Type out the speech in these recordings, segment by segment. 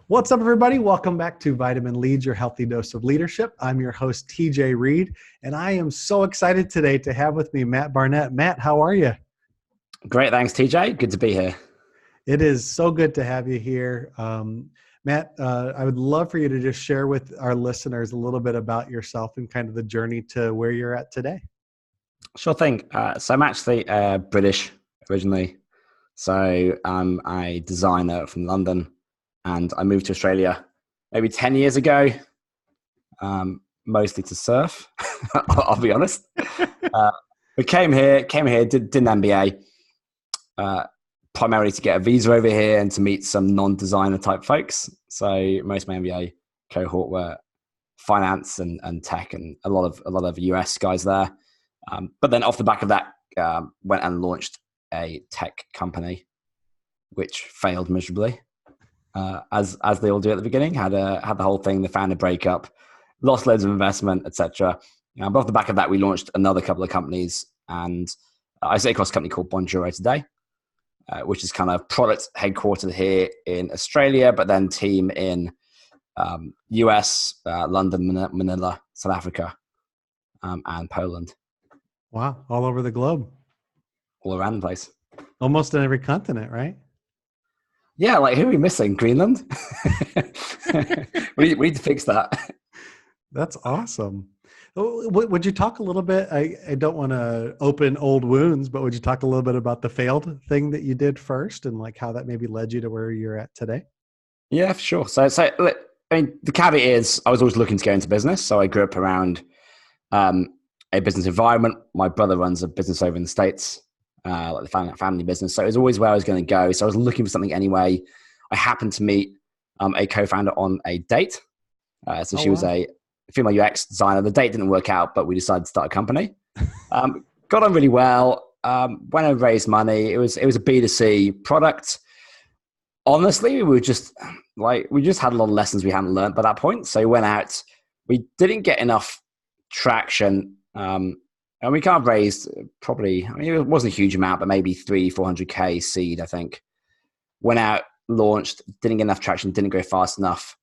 What's up, everybody? Welcome back to Vitamin Leads, your healthy dose of leadership. I'm your host, TJ Reed, and I am so excited today to have with me Matt Barnett. Matt, how are you? Great. Thanks, TJ. Good to be here. It is so good to have you here. Matt, I would love for you to just share with our listeners a little bit about yourself and kind of the journey to where you're at today. Sure thing. So I'm actually British originally. So I'm a designer from London, and I moved to Australia maybe 10 years ago, mostly to surf, I'll be honest. We came here, did an MBA, primarily to get a visa over here and to meet some non-designer type folks. So most of my MBA cohort were finance and tech, and a lot of US guys there. But then off the back of that, went and launched a tech company, which failed miserably, as they all do at the beginning. Had the whole thing, the founder breakup, lost loads of investment, etc. But off the back of that, we launched another couple of companies, and I sit across a company called Bonjour today, which is kind of product headquartered here in Australia, but then team in US, London, Manila, South Africa, and Poland. Wow, all over the globe. All around the place. Almost on every continent, right? Yeah, like who are we missing? Greenland? we need to fix that. That's awesome. Would you talk a little bit? I don't want to open old wounds, but would you talk a little bit about the failed thing that you did first and like how that maybe led you to where you're at today? Yeah, for sure. So I mean, the caveat is I was always looking to go into business. So I grew up around a business environment. My brother runs a business over in the States, like the family business. So it was always where I was going to go. So I was looking for something anyway. I happened to meet a co-founder on a date. She was a female UX designer. The date didn't work out, but we decided to start a company. Got on really well. When I raised money, it was a B2C product. Honestly, we just had a lot of lessons we hadn't learned by that point. So we went out. We didn't get enough traction. And we kind of raised probably, I mean, it wasn't a huge amount, but maybe 400K seed, I think. Went out, launched, didn't get enough traction, didn't go fast enough.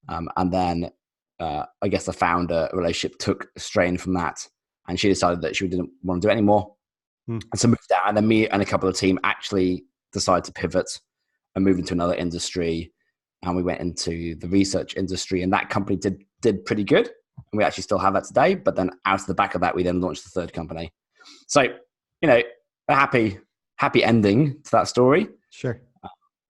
And then I guess the founder relationship took a strain from that. And she decided that she didn't want to do it anymore. And so moved out. And then me and a couple of the team actually decided to pivot and move into another industry. And we went into the research industry. And that company did pretty good. And we actually still have that today. But then out of the back of that, we then launched the third company. So, a happy ending to that story. Sure.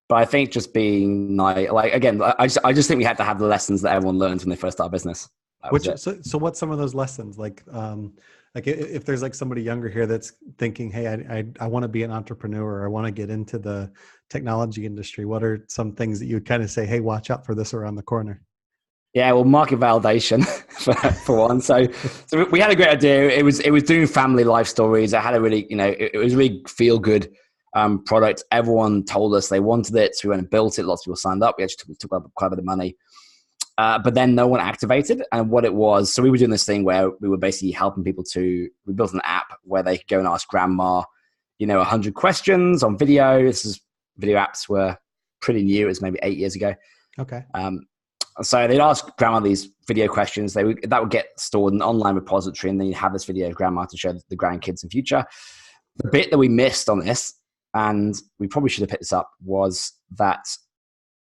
But I think just being like again, I just think we had to have the lessons that everyone learns when they first start a business. So what's some of those lessons? Like if there's like somebody younger here that's thinking, hey, I want to be an entrepreneur, or I want to get into the technology industry. What are some things that you would kind of say, hey, watch out for this around the corner? Yeah, well, market validation for one. So we had a great idea. It was doing family life stories. I had a really, it was really feel good product. Everyone told us they wanted it, so we went and built it. Lots of people signed up. We actually took up quite a bit of money, but then no one activated. And what it was, so we were doing this thing where we were basically helping people we built an app where they could go and ask grandma, 100 questions on video. Video apps were pretty new. It was maybe 8 years ago. Okay. So they'd ask grandma these video questions. That would get stored in an online repository, and then you'd have this video of grandma to show the grandkids in future. The bit that we missed on this, and we probably should have picked this up, was that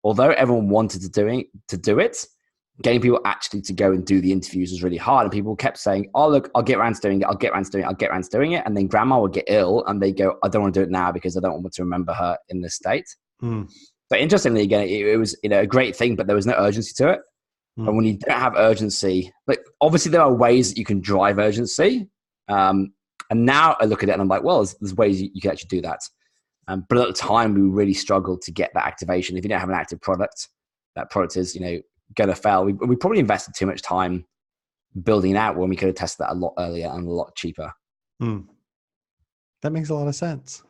although everyone wanted to do it, getting people actually to go and do the interviews was really hard. And people kept saying, "Oh, look, I'll get around to doing it. I'll get around to doing it." And then grandma would get ill, and they go, "I don't want to do it now because I don't want to remember her in this state." But interestingly, again, it was a great thing, but there was no urgency to it. And when you don't have urgency, like obviously there are ways that you can drive urgency. And now I look at it and I'm like, well, there's ways you can actually do that. But at the time, we really struggled to get that activation. If you don't have an active product, that product is going to fail. We probably invested too much time building it out when we could have tested that a lot earlier and a lot cheaper. That makes a lot of sense.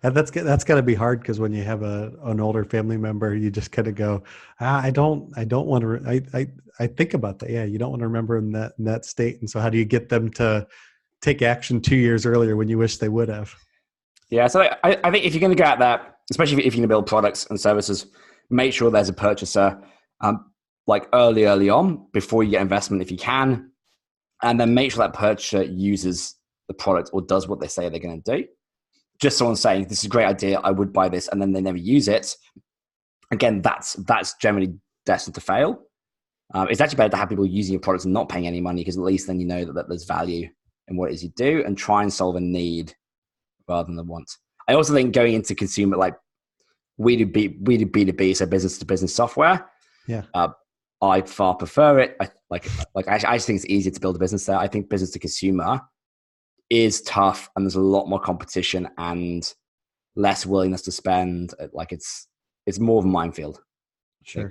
And that's got to be hard, because when you have an older family member, you just kind of go, I don't want to. I think about that. Yeah, you don't want to remember in that state. And so, how do you get them to take action 2 years earlier when you wish they would have? Yeah, so I think if you're going to go at that, especially if you're going to build products and services, make sure there's a purchaser like early on before you get investment if you can, and then make sure that purchaser uses the product or does what they say they're going to do. Just someone saying, this is a great idea, I would buy this, and then they never use it. Again, that's generally destined to fail. It's actually better to have people using your products and not paying any money, because at least then you know that there's value in what it is you do, and try and solve a need rather than the want. I also think going into consumer, like we do B2B, so business to business software. Yeah. I far prefer it. I just think it's easier to build a business there. I think business to consumer is tough, and there's a lot more competition and less willingness to spend. Like it's more of a minefield. Sure.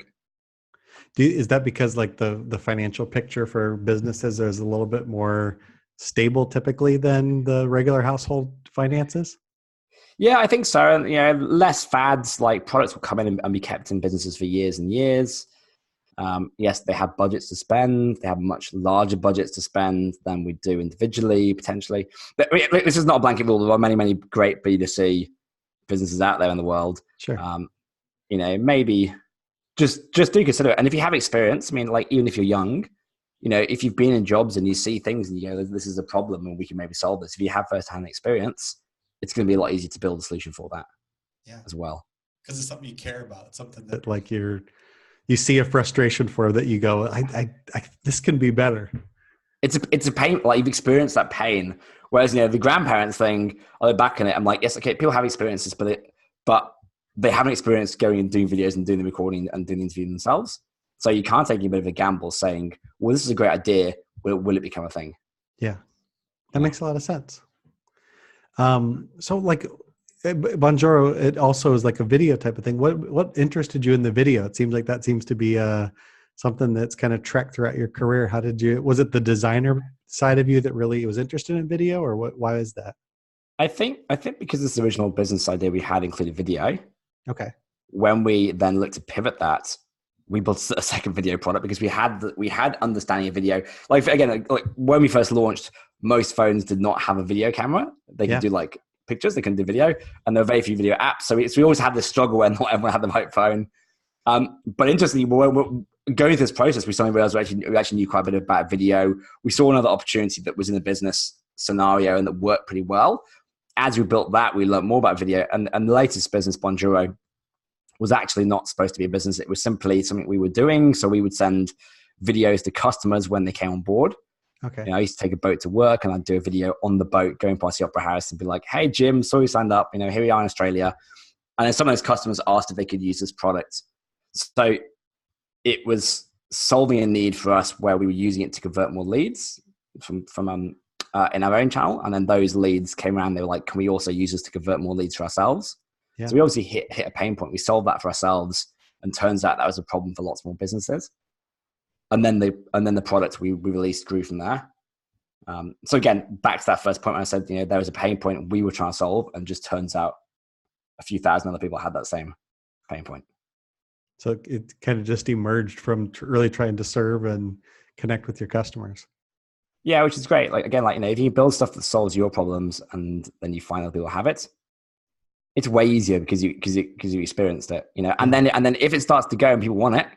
Is that because like the financial picture for businesses is a little bit more stable typically than the regular household finances? Yeah, I think so. And less fads. Like products will come in and be kept in businesses for years and years. Yes, they have budgets to spend. They have much larger budgets to spend than we do individually, potentially. But this is not a blanket rule. There are many, many great B2C businesses out there in the world. Sure. Maybe just do consider it. And if you have experience, I mean, like even if you're young, if you've been in jobs and you see things and you go, this is a problem and we can maybe solve this. If you have first-hand experience, it's going to be a lot easier to build a solution for that as well. Because it's something you care about. It's something that like you see a frustration for, that you go, I this can be better. It's a pain. Like you've experienced that pain. Whereas, the grandparents thing, I look back on it, I'm like, yes, okay, people have experiences, but they haven't experienced going and doing videos and doing the recording and doing the interview themselves. So you can't take a bit of a gamble saying, well, this is a great idea. Will it become a thing? Yeah. That makes a lot of sense. So like Bonjoro, it also is like a video type of thing. What interested you in the video? It seems like that seems to be something that's kind of trekked throughout your career. Was it the designer side of you that really was interested in video, or why is that? I think because this original business idea we had included video. Okay. When we then looked to pivot that, we built a second video product because we had understanding of video. Like again, like when we first launched, most phones did not have a video camera. They could do like pictures, they couldn't do video, and there were very few video apps. So we always had this struggle where not everyone had the right phone. But interestingly, when we're going through this process, we suddenly realized we actually knew quite a bit about video. We saw another opportunity that was in a business scenario and that worked pretty well. As we built that, we learned more about video. And the latest business, Bonjour, was actually not supposed to be a business. It was simply something we were doing. So we would send videos to customers when they came on board. Okay. I used to take a boat to work and I'd do a video on the boat going past the Opera House and be like, hey, Jim, saw you signed up. Here we are in Australia. And then some of those customers asked if they could use this product. So it was solving a need for us where we were using it to convert more leads from in our own channel. And then those leads came around. They were like, can we also use this to convert more leads for ourselves? Yeah. So we obviously hit a pain point. We solved that for ourselves, and turns out that was a problem for lots more businesses. And then the product we released grew from there. So again, back to that first point when I said, there was a pain point we were trying to solve, and just turns out a few thousand other people had that same pain point. So it kind of just emerged from really trying to serve and connect with your customers. Yeah, which is great. Like again, if you build stuff that solves your problems and then you find other people have it, it's way easier because you experienced it, and then if it starts to go and people want it,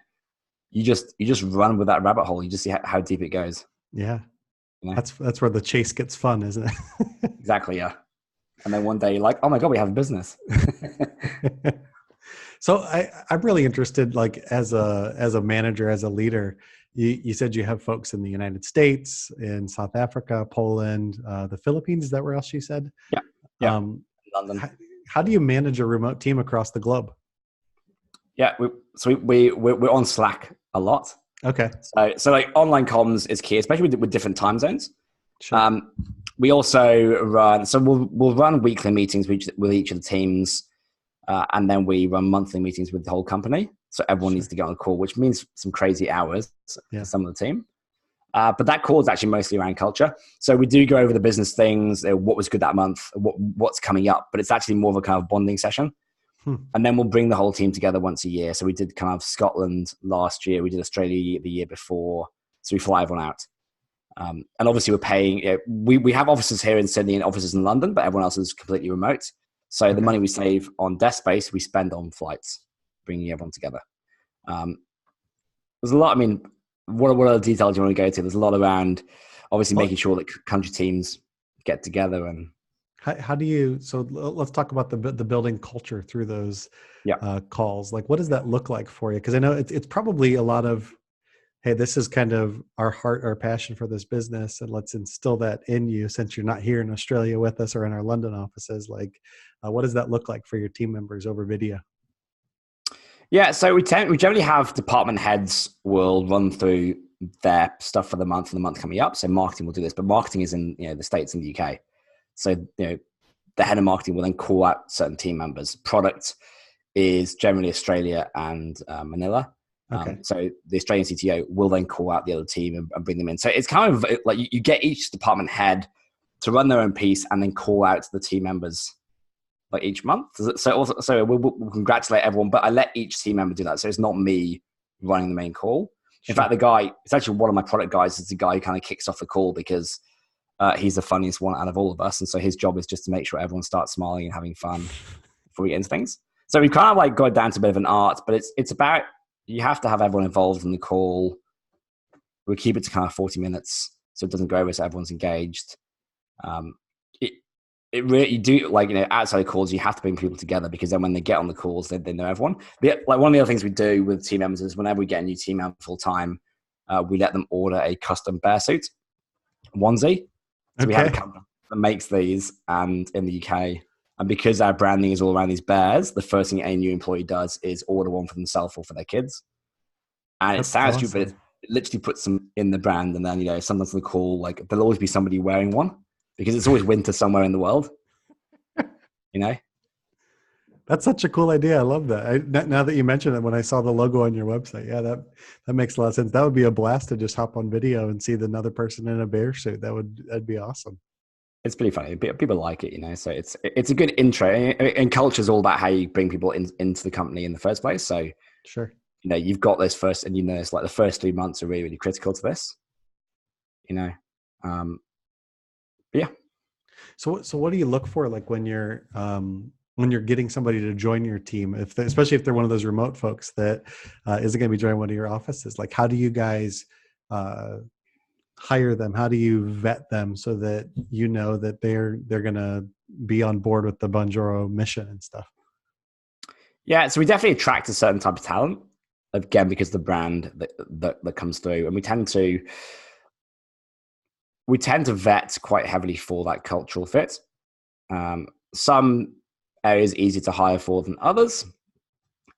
you just run with that rabbit hole. You just see how deep it goes. Yeah. That's where the chase gets fun, isn't it? Exactly. Yeah. And then one day you're like, oh my God, we have a business. So I'm really interested, like as a manager, as a leader, you said you have folks in the United States, in South Africa, Poland, the Philippines. Is that where else you said? Yeah. London. How do you manage a remote team across the globe? Yeah. We're on Slack a lot. Okay. So like online comms is key, especially with different time zones. Sure. We also run, so we'll run weekly meetings with each of the teams. And then we run monthly meetings with the whole company. So everyone needs to get on a call, which means some crazy hours for some of the team. But that call is actually mostly around culture. So we do go over the business things, what was good that month, what's coming up, but it's actually more of a kind of bonding session. And then we'll bring the whole team together once a year. So we did kind of Scotland last year. We did Australia the year before. So we fly everyone out. And obviously we're paying, we have offices here in Sydney and offices in London, but everyone else is completely remote. So the money we save on desk space, we spend on flights, bringing everyone together. Um, there's a lot. I mean, what other details do you want to go to? There's a lot around obviously Well, making sure that country teams get together and how do you? So let's talk about the building culture through those yeah. calls. Like, what does that look like for you? Because I know it's probably a lot of, hey, this is kind of our heart, our passion for this business, and let's instill that in you since you're not here in Australia with us or in our London offices. Like, what does that look like for your team members over video? Yeah, so we generally have department heads will run through their stuff for the month coming up. So marketing will do this, but marketing is in the States and the UK. So the head of marketing will then call out certain team members. Product is generally Australia and Manila. Okay, So the Australian CTO will then call out the other team and bring them in. So it's kind of like you get each department head to run their own piece and then call out the team members like each month. So we'll congratulate everyone, but I let each team member do that. So it's not me running the main call. In sure. fact, it's actually one of my product guys is the guy who kind of kicks off the call because he's the funniest one out of all of us. And so his job is just to make sure everyone starts smiling and having fun before we get into things. So we've kind of like got down to a bit of an art, but it's about, you have to have everyone involved in the call. We keep it to kind of 40 minutes so it doesn't go over so everyone's engaged. Um, it, it really, you do like, outside of calls, you have to bring people together because then when they get on the calls, they know everyone. Like one of the other things we do with team members is whenever we get a new team member full time, we let them order a custom bear suit onesie. So we have a Okay. company that makes these, and in the UK, and because our branding is all around these bears, the first thing a new employee does is order one for themselves or for their kids. And it That's sounds stupid, but awesome. it literally puts them in the brand. And then, sometimes on the call, like there'll always be somebody wearing one because it's always winter somewhere in the world, you know? That's such a cool idea. I love that. Now that you mention it, when I saw the logo on your website, yeah, that makes a lot of sense. That would be a blast to just hop on video and see another person in a bear suit. That'd be awesome. It's pretty funny. People like it. So it's a good intro. And culture is all about how you bring people into the company in the first place. So, Sure. you've got this first, and it's like the first 3 months are really, really critical to this, you know? Um, but yeah. So what do you look for, like when you're getting somebody to join your team, especially if they're one of those remote folks that isn't going to be joining one of your offices? Like, how do you guys uh, hire them? How do you vet them so that you know that they're going to be on board with the Bonjoro mission and stuff? Yeah, so we definitely attract a certain type of talent, again, because the brand that comes through. And we tend to vet quite heavily for that cultural fit. Some areas easier to hire for than others.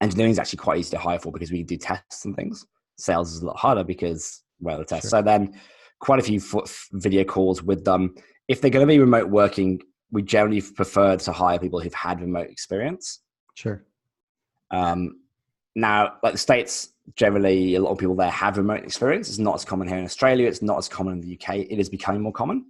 Engineering is actually quite easy to hire for because we do tests and things. Sales is a lot harder because, well, the tests. Sure. So then quite a few video calls with them. If they're going to be remote working, we generally prefer to hire people who've had remote experience. Sure. Um, Now, like the States, generally, a lot of people there have remote experience. It's not as common here in Australia. It's not as common in the UK. It is becoming more common.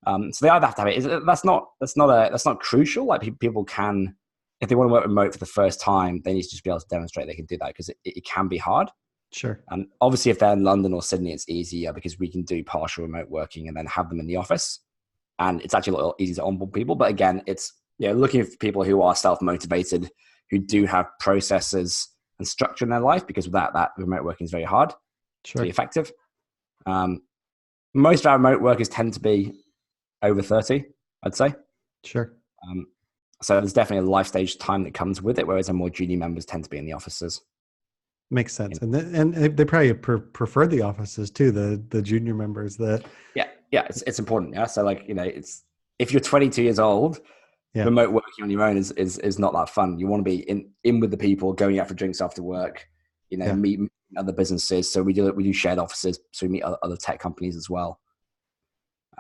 So they either have to have it. That's not crucial. Like people can, if they want to work remote for the first time, they need to just be able to demonstrate they can do that because it can be hard. Sure. And obviously, if they're in London or Sydney, it's easier because we can do partial remote working and then have them in the office. And it's actually a little easy to onboard people. But again, it's looking for people who are self-motivated, who do have processes and structure in their life, because without that, remote working is very hard to be Sure. effective. Most of our remote workers tend to be over 30, I'd say. Sure. Um, so there's definitely a life stage time that comes with it, whereas our more junior members tend to be in the offices. Makes sense. And they probably prefer the offices too, the junior members that. Yeah, it's important. Yeah, so it's if you're 22 years old, Yeah. remote working on your own is not that fun. You want to be in with the people, going out for drinks after work, Yeah. meet other businesses. So we do shared offices, so we meet other tech companies as well.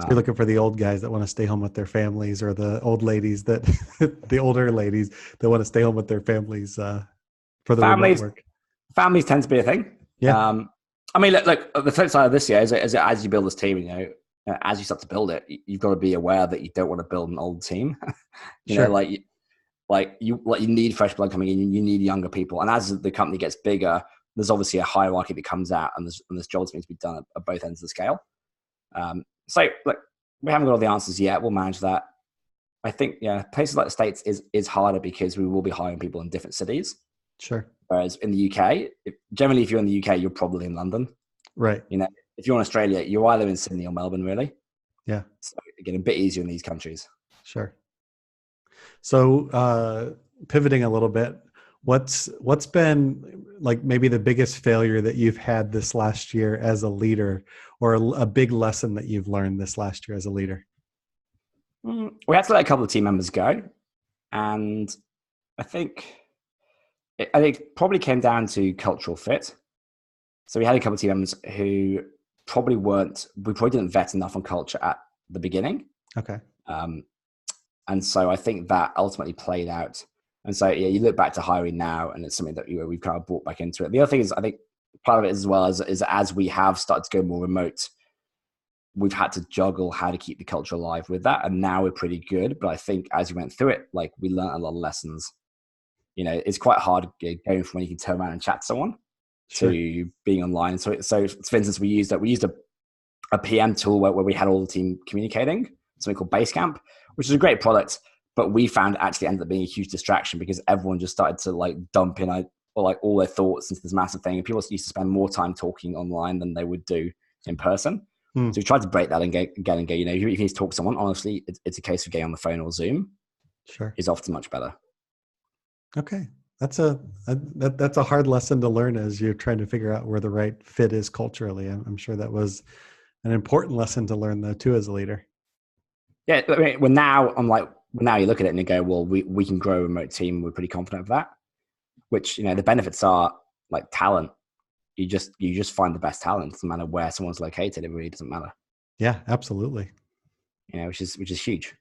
So you're looking for the old guys that want to stay home with their families, or the old ladies that the older ladies that want to stay home with their families for the remote Families work. families tend to be a thing. Yeah. I mean, look, the flip side of this year is as you build this team, as you start to build it, you've got to be aware that you don't want to build an old team. Sure. You need fresh blood coming in. You need younger people, and as the company gets bigger, there's obviously a hierarchy that comes out, and there's jobs that need to be done at both ends of the scale. So look, we haven't got all the answers yet. We'll manage that. I think places like the States is harder because we will be hiring people in different cities. Sure. Whereas in the UK, generally, if you're in the UK, you're probably in London. Right. You know, if you're in Australia, you're either in Sydney or Melbourne, really. Yeah. So again, a bit easier in these countries. Sure. So pivoting a little bit, what's been like maybe the biggest failure that you've had this last year as a leader, or a big lesson that you've learned this last year as a leader? We had to let a couple of team members go, and I think it probably came down to cultural fit. So we had a couple of team members who we probably didn't vet enough on culture at the beginning. Okay. Um, and so I think that ultimately played out. And so, yeah, you look back to hiring now, and it's something that we've kind of brought back into it. The other thing is, I think part of it as well is as we have started to go more remote, we've had to juggle how to keep the culture alive with that. And now we're pretty good. But I think as we went through it, like we learned a lot of lessons. You know, it's quite hard going from when you can turn around and chat to someone to being online. So for instance, we used a PM tool where we had all the team communicating, something called Basecamp, which is a great product, but we found actually ended up being a huge distraction because everyone just started to like dump in all their thoughts into this massive thing. And people used to spend more time talking online than they would do in person. So we tried to break that and go, you know, if you need to talk to someone, honestly, it's a case of getting on the phone or Zoom. Sure. Is often much better. Okay. That's a hard lesson to learn as you're trying to figure out where the right fit is culturally. I'm sure that was an important lesson to learn though too as a leader. Yeah. I mean, now you look at it and you go, well, we can grow a remote team. We're pretty confident of that, which, you know, the benefits are like talent. You just find the best talent. It doesn't matter where someone's located. It really doesn't matter. Yeah, absolutely. You know, which is huge.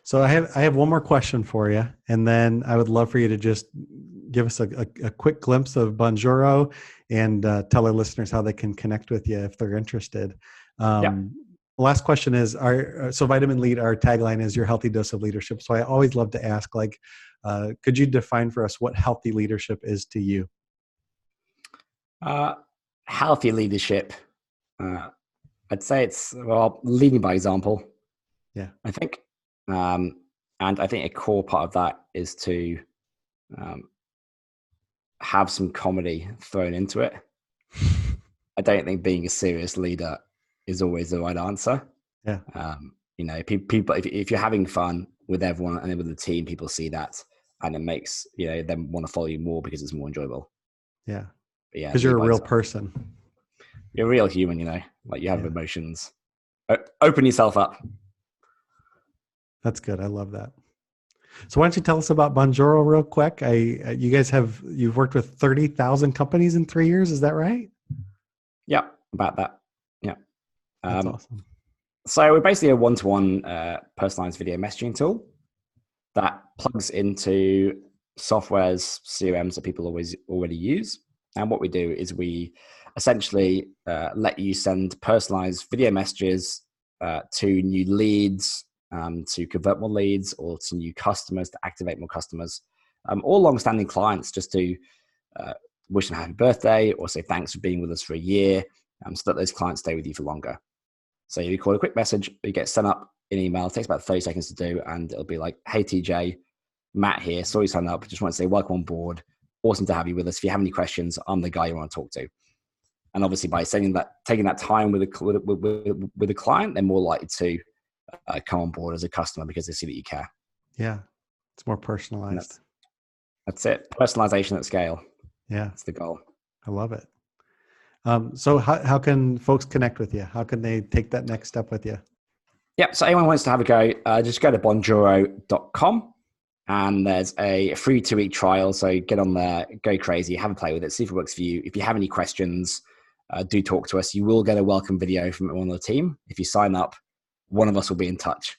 So I have one more question for you, and then I would love for you to just give us a quick glimpse of Bonjoro and tell our listeners how they can connect with you if they're interested. Yeah. Last question is, so Vitamin Lead, our tagline is your healthy dose of leadership. So I always love to ask, like, could you define for us what healthy leadership is to you? Healthy leadership. I'd say it's, well, leading by example. Yeah. I think. And I think a core part of that is to have some comedy thrown into it. I don't think being a serious leader is always the right answer. Yeah. You know, people, if you're having fun with everyone and with the team, people see that, and it makes, you know, them want to follow you more because it's more enjoyable. Yeah. But yeah, because you're a real person. You're a real human, you know, like you have emotions. Open yourself up. That's good. I love that. So why don't you tell us about Bonjoro real quick? You've worked with 30,000 companies in 3 years. Is that right? Yeah, about that. Yeah. That's awesome. So we're basically a one-to-one personalized video messaging tool that plugs into softwares, CRMs that people already use. And what we do is we essentially let you send personalized video messages to new leads, to convert more leads, or to new customers, to activate more customers, or long-standing clients, just to wish them happy birthday or say thanks for being with us for a year, so that those clients stay with you for longer. So you record a quick message, you get sent up an email, it takes about 30 seconds to do, and it'll be like, hey TJ, Matt here, saw you sign up, just want to say welcome on board, awesome to have you with us. If you have any questions, I'm the guy you want to talk to. And obviously by taking that time with the client, they're more likely to come on board as a customer because they see that you care. Yeah, it's more personalized. That's it. Personalization at scale. Yeah, that's the goal. I love it. So how can folks connect with you? How can they take that next step with you? Yeah, so anyone wants to have a go, just go to bonjoro.com, and there's a free 2-week trial. So get on there, go crazy, have a play with it, see if it works for you. If you have any questions, do talk to us. You will get a welcome video from one of the team. If you sign up, one of us will be in touch.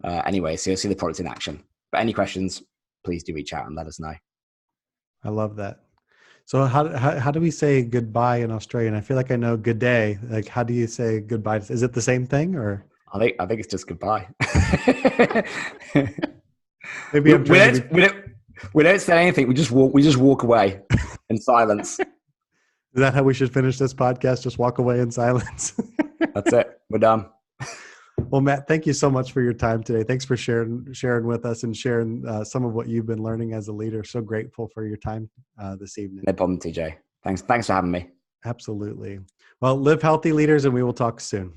Anyway, so you'll see the product in action. But any questions, please do reach out and let us know. I love that. So how do we say goodbye in Australian? I feel like I know good day. Like, how do you say goodbye? Is it the same thing, or? I think it's just goodbye. Maybe we don't say anything. We just walk away in silence. Is that how we should finish this podcast? Just walk away in silence. That's it. We're done. Well, Matt, thank you so much for your time today. Thanks for sharing with us and sharing some of what you've been learning as a leader. So grateful for your time this evening. No problem, TJ. Thanks for having me. Absolutely. Well, live healthy, leaders, and we will talk soon.